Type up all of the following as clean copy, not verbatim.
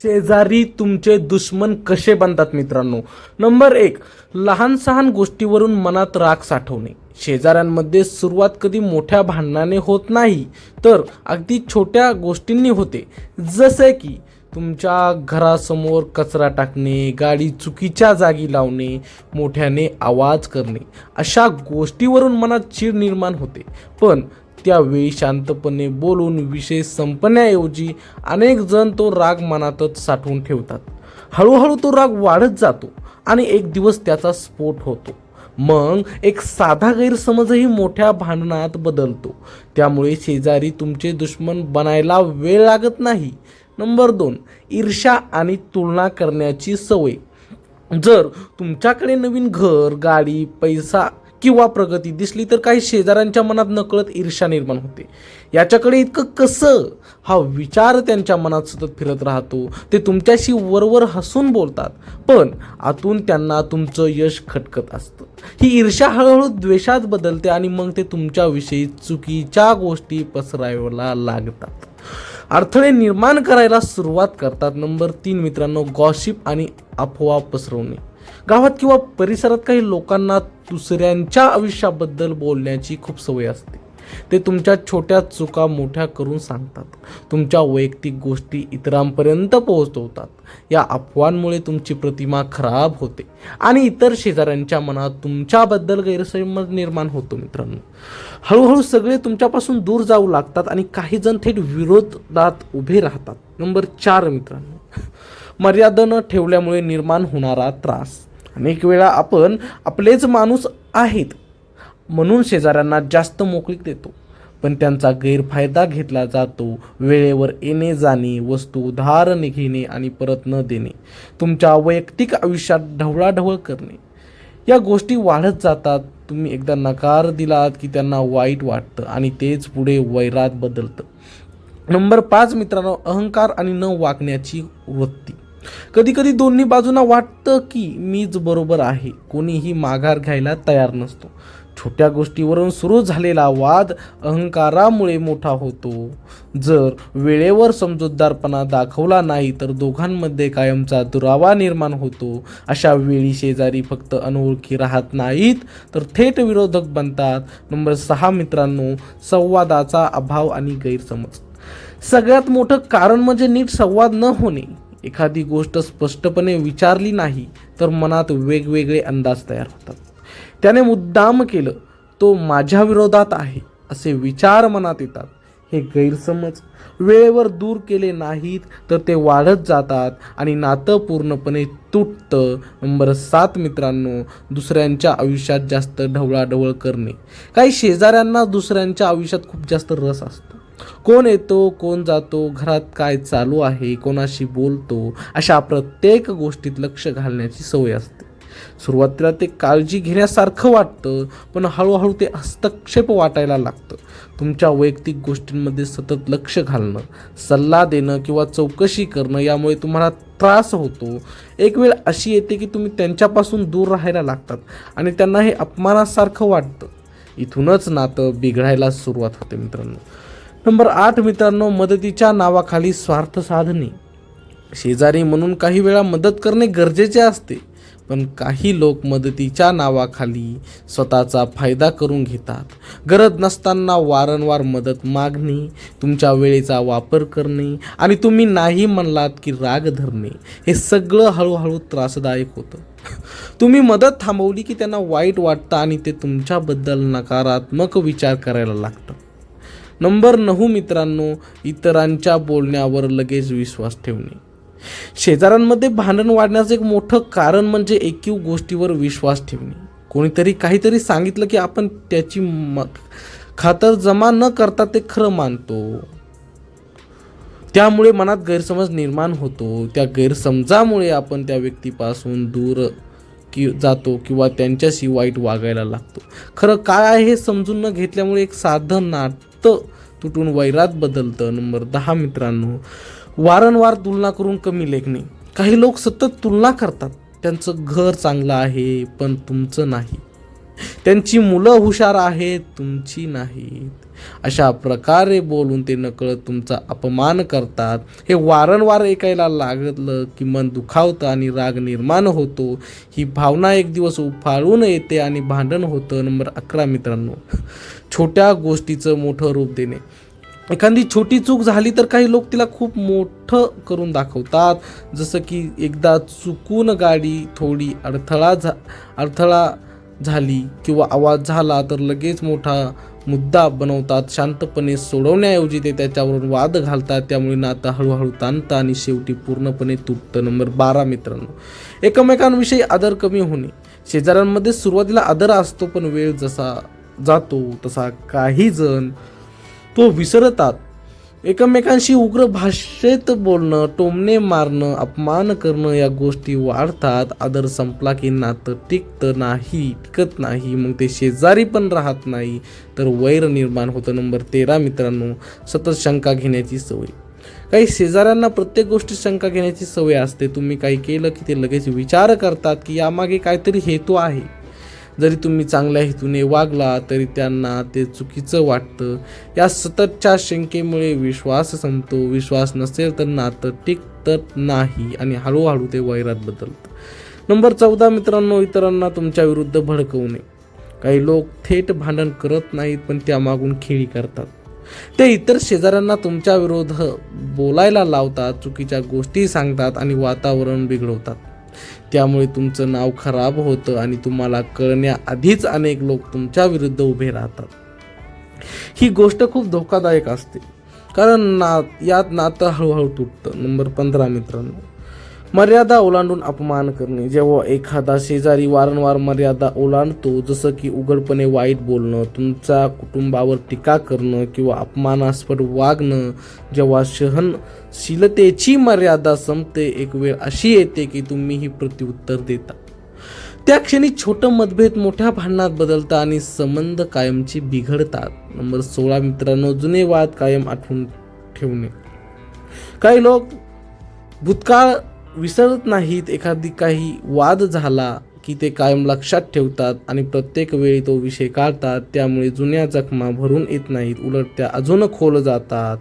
शेजारी तुमचे दुश्मन कसे बनतात मित्रांनो? नंबर एक, लहान सहान गोष्टीवरून मनात राग साठवणे. शेजाऱ्यांमध्ये सुरुवात कधी मोठ्या भांडणाने होत नाही, तर अगदी छोट्या गोष्टींनी होते. जसे की तुमच्या घरासमोर कचरा टाकणे, गाडी चुकीच्या जागी लावणे, मोठ्याने आवाज करणे, अशा गोष्टीवरून मनात चीड निर्माण होते. पण त्यावेळी शांतपणे बोलून विषय संपण्याऐवजी अनेक जण तो राग मनातच साठवून ठेवतात. हळूहळू तो राग वाढत जातो आणि एक दिवस त्याचा स्फोट होतो. मग एक साधा गैरसमजही मोठ्या भांडणात बदलतो. त्यामुळे शेजारी तुमचे दुश्मन बनायला वेळ लागत नाही. नंबर 2, ईर्ष्या आणि तुलना करण्याची सवय. जर तुमच्याकडे नवीन घर, गाडी, पैसा किंवा प्रगती दिसली तर काही शेजाऱ्यांच्या मनात नकळत ईर्ष्या निर्माण होते. याच्याकडे इतकं कसं, हा विचार त्यांच्या मनात सतत फिरत राहतो. ते तुमच्याशी वरवर हसून बोलतात, पण आतून त्यांना तुमचं यश खटकत असतं. ही ईर्ष्या हळूहळू द्वेषात बदलते आणि मग ते तुमच्याविषयी चुकीच्या गोष्टी पसरायला लागतात, अडथळे निर्माण करायला सुरुवात करतात. नंबर 3 मित्रांनो, गॉसिप आणि अफवा पसरवणे. गावात किंवा परिसरात काही लोकांना दुसऱ्यांच्या आयुष्याबद्दल बोलण्याची खूप सवय असते. ते तुमच्या छोट्या चुका मोठ्या करून सांगतात, तुमच्या वैयक्तिक गोष्टी इतरांपर्यंत पोहोचवतात. या अफवांमुळे तुमची प्रतिमा खराब होते आणि इतर शेजाऱ्यांच्या मनात तुमच्याबद्दल गैरसमज निर्माण होतो. मित्रांनो, हळूहळू सगळे तुमच्यापासून दूर जाऊ लागतात आणि काही जण थेट विरोधात उभे राहतात. नंबर 4 मित्रांनो, मर्यादा न ठेवल्यामुळे निर्माण होणारा त्रास. अनेक वेळा आपण आपलेच माणूस आहेत म्हणून शेजाऱ्यांना जास्त मोकळीक देतो, पण त्यांचा गैरफायदा घेतला जातो. वेळेवर येणे जाणे, वस्तू उधार घेणे आणि परत न देणे, तुमच्या वैयक्तिक आयुष्यात ढवळाढवळ करणे, या गोष्टी वाढत जातात. तुम्ही एकदा नकार दिलात की त्यांना वाईट वाटतं आणि तेच पुढे वैरात बदलतं. नंबर 5 मित्रांनो, अहंकार आणि न वागण्याची वृत्ती. कधी कधी दोन्ही बाजूंना वाटतं की मीच बरोबर आहे. कोणीही माघार घ्यायला तयार नसतो. छोट्या गोष्टीवरून सुरू झालेला वाद अहंकारामुळे मोठा होतो. जर वेळेवर समजूतदारपणा दाखवला नाही तर दोघांमध्ये कायमचा दुरावा निर्माण होतो. अशा वेळी शेजारी फक्त अनोळखी राहत नाहीत तर थेट विरोधक बनतात. नंबर 6 मित्रांनो, संवादाचा अभाव आणि गैरसमज. सगळ्यात मोठं कारण म्हणजे नीट संवाद न होणे. एखादी गोष्ट स्पष्टपणे विचारली नाही तर मनात वेगवेगळे अंदाज तयार होतात. त्याने मुद्दाम केलं, तो माझ्या विरोधात आहे, असे विचार मनात येतात. हे गैरसमज वेळेवर दूर केले नाहीत तर ते वाढत जातात आणि नातं पूर्णपणे तुटतं. नंबर 7 मित्रांनो, दुसऱ्यांच्या आयुष्यात जास्त ढवळाढवळ करणे. काही शेजाऱ्यांना दुसऱ्यांच्या आयुष्यात खूप जास्त रस असतो. कोण येतो, कोण जातो, घरात काय चालू आहे, कोणाशी बोलतो, अशा प्रत्येक गोष्टीत लक्ष घालण्याची सवय असते. सुरुवातीला ते काळजी घेण्यासारखं वाटतं, पण हळूहळू ते हस्तक्षेप वाटायला लागतं. तुमच्या वैयक्तिक गोष्टींमध्ये सतत लक्ष घालणं, सल्ला देणं किंवा चौकशी करणं, यामुळे तुम्हाला त्रास होतो. एक वेळ अशी येते की तुम्ही त्यांच्यापासून दूर राहायला लागतात आणि त्यांना हे अपमानासारखं वाटतं. इथूनच नातं बिघडायला सुरुवात होते मित्रांनो. नंबर 8 मित्रांनो, मदतीच्या नावाखाली स्वार्थ साधणे. शेजारी म्हणून काही वेळा मदत करणे गरजेचे असते, पण काही लोक मदतीच्या नावाखाली स्वतःचा फायदा करून घेतात. गरज नसताना वारंवार मदत मागणे, तुमच्या वेळेचा वापर करणे आणि तुम्ही नाही म्हणलात की राग धरणे, हे सगळं हळूहळू त्रासदायक होतं. तुम्ही मदत थांबवली की त्यांना वाईट वाटतं आणि ते तुमच्याबद्दल नकारात्मक विचार करायला लागतात. नंबर 9 मित्रांनो, इतरांच्या बोलण्यावर लगेच विश्वास ठेवणे. शेजाऱ्यांमध्ये भांडण वाढण्याचं एक मोठं कारण म्हणजे एकीव गोष्टीवर विश्वास ठेवणे. कोणीतरी काहीतरी सांगितलं की आपण त्याची खातर जमा न करता ते खरं मानतो. त्यामुळे मनात गैरसमज निर्माण होतो. त्या गैरसमजामुळे आपण त्या व्यक्तीपासून दूर जातो किंवा त्यांच्याशी वाईट वागायला लागतो. खरं काय आहे हे समजून न घेतल्यामुळे एक साधं नातं तुटून वैरात बदलतं. नंबर 10 मित्रांनो, वारंवार तुलना करून कमी लेखणे. काही लोक सतत तुलना करतात. त्यांचं घर चांगलं आहे पण तुमचं नाही. त्यांची मुलं हुशार आहेत, तुमची नाहीत. अशा प्रकारे बोलून ते नकळत तुमचा अपमान करतात. हे वारंवार ऐकायला लागलं की मन दुखावतं आणि राग निर्माण होतो. ही भावना एक दिवस उफाळून येते आणि भांडण होतं. नंबर 11 मित्रांनो, छोट्या गोष्टीचं मोठं रूप देणे. एखादी छोटी चूक झाली तर काही लोक तिला खूप मोठं करून दाखवतात. जसं की एकदा चुकून गाडी थोडी अडथळा झाली किंवा आवाज झाला तर लगेच मोठा मुद्दा बनवतात. शांतपणे सोडवण्याऐवजी ते त्याच्यावरून वाद घालतात. त्यामुळे नातं हळूहळू ताणतं आणि शेवटी पूर्णपणे तुटतं. नंबर 12 मित्रांनो, एकमेकांविषयी आदर कमी होणे. शेजाऱ्यांमध्ये सुरुवातीला आदर असतो, पण वेळ जसा जातो तसा काही जण तो विसरतात. एकमेकांशी उग्र भाषेत बोलणं, टोमणे मारणं, अपमान करणं या गोष्टी वाढतात. आदर संपला की नातं टिकत नाही. मग ते शेजारी पण राहत नाही, तर वैर निर्माण होतं. नंबर 13 मित्रांनो, सतत शंका घेण्याची सवय. काही शेजाऱ्यांना प्रत्येक गोष्टीत शंका घेण्याची सवय असते. तुम्ही काही केलं की ते लगेच विचार करतात की यामागे काहीतरी हेतू आहे. जरी तुम्ही चांगल्या हेतूने वागला तरी त्यांना ते चुकीचं वाटतं. या सततच्या शंकेमुळे विश्वास संपतो. विश्वास नसेल तर नातं टिकत नाही आणि हळूहळू ते वैरात बदलतं. नंबर 14 मित्रांनो, इतरांना तुमच्या विरुद्ध भडकवणे. काही लोक थेट भांडण करत नाहीत, पण त्यामागून खेळी करतात. ते इतर शेजाऱ्यांना तुमच्या विरोध बोलायला लावतात, चुकीच्या गोष्टी सांगतात आणि वातावरण बिघडवतात. त्यामुळे तुमचं नाव खराब होतं आणि तुम्हाला कळण्याआधीच अनेक लोक तुमच्या विरुद्ध उभे राहतात. ही गोष्ट खूप धोकादायक असते, कारण यात नातं हळूहळू तुटतं. नंबर 15 मित्रांनो, मर्यादा ओलांडून अपमान करणे. जेव्हा एखादा शेजारी वारंवार मर्यादा ओलांडतो, जसं की उघडपणे वाईट बोलणं, तुमच्या कुटुंबावर टीका करणं किंवा अपमानास्पद वागणं, जेव्हा सहनशीलतेची मर्यादा संपते, एक वेळ अशी येते की तुम्हीही प्रत्युत्तर देता. त्या क्षणी छोटं मतभेद मोठ्या भांडणात बदलतात आणि संबंध कायमचे बिघडतात. नंबर 16 मित्रांनो, जुने वाद कायम आठवून ठेवणे. काही लोक भूतकाळ विसरत नाहीत. काही वाद झाला की ते कायम लक्षात ठेवतात आणि प्रत्येक वेळी तो विषय काढतात. त्यामुळे जुन्या जखमा भरून येत नाहीत, उलट त्या अजून खोल जातात.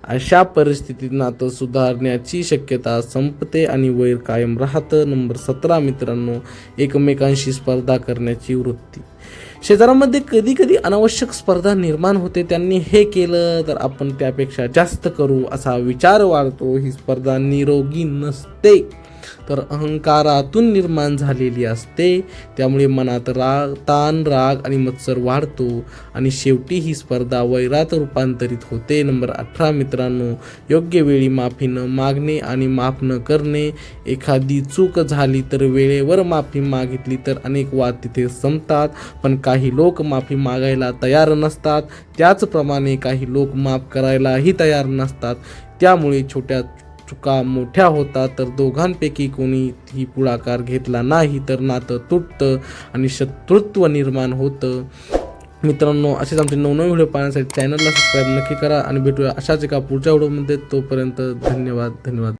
अशा परिस्थितीत नातं सुधारण्याची शक्यता संपते आणि वैर कायम राहतं. नंबर 17 मित्रांनो, एकमेकांशी स्पर्धा करण्याची वृत्ती. शेजारांमध्ये कधी कधी अनावश्यक स्पर्धा निर्माण होते. त्यांनी हे केलं तर आपण त्यापेक्षा जास्त करू असा विचार वाढतो. ही स्पर्धा निरोगी नसते, तर अहंकारातून निर्माण झालेली असते. त्यामुळे मनात ताण, राग आणि मत्सर वाढतो आणि शेवटी ही स्पर्धा वैरात रूपांतरित होते. नंबर 18 मित्रांनो, योग्य वेळी माफी न मागणे आणि माफ न करणे. एखादी चूक झाली तर वेळेवर माफी मागितली तर अनेक वाद तिथे संपतात. पण काही लोक माफी मागायला तयार नसतात. त्याचप्रमाणे काही लोक माफ करायलाही तयार नसतात. त्यामुळे छोट्या चुका मोठ्या होतात. तर दोघांपैकी कोणीही पुढाकार घेतला नाही तर नातं तुटतं आणि शत्रुत्व निर्माण होतं. मित्रांनो, असेच आमचे नवनवीन व्हिडिओ पाहण्यासाठी चॅनलला सबस्क्राईब नक्की करा आणि भेटूया अशाच एका पुढच्या व्हिडिओमध्ये. तोपर्यंत धन्यवाद.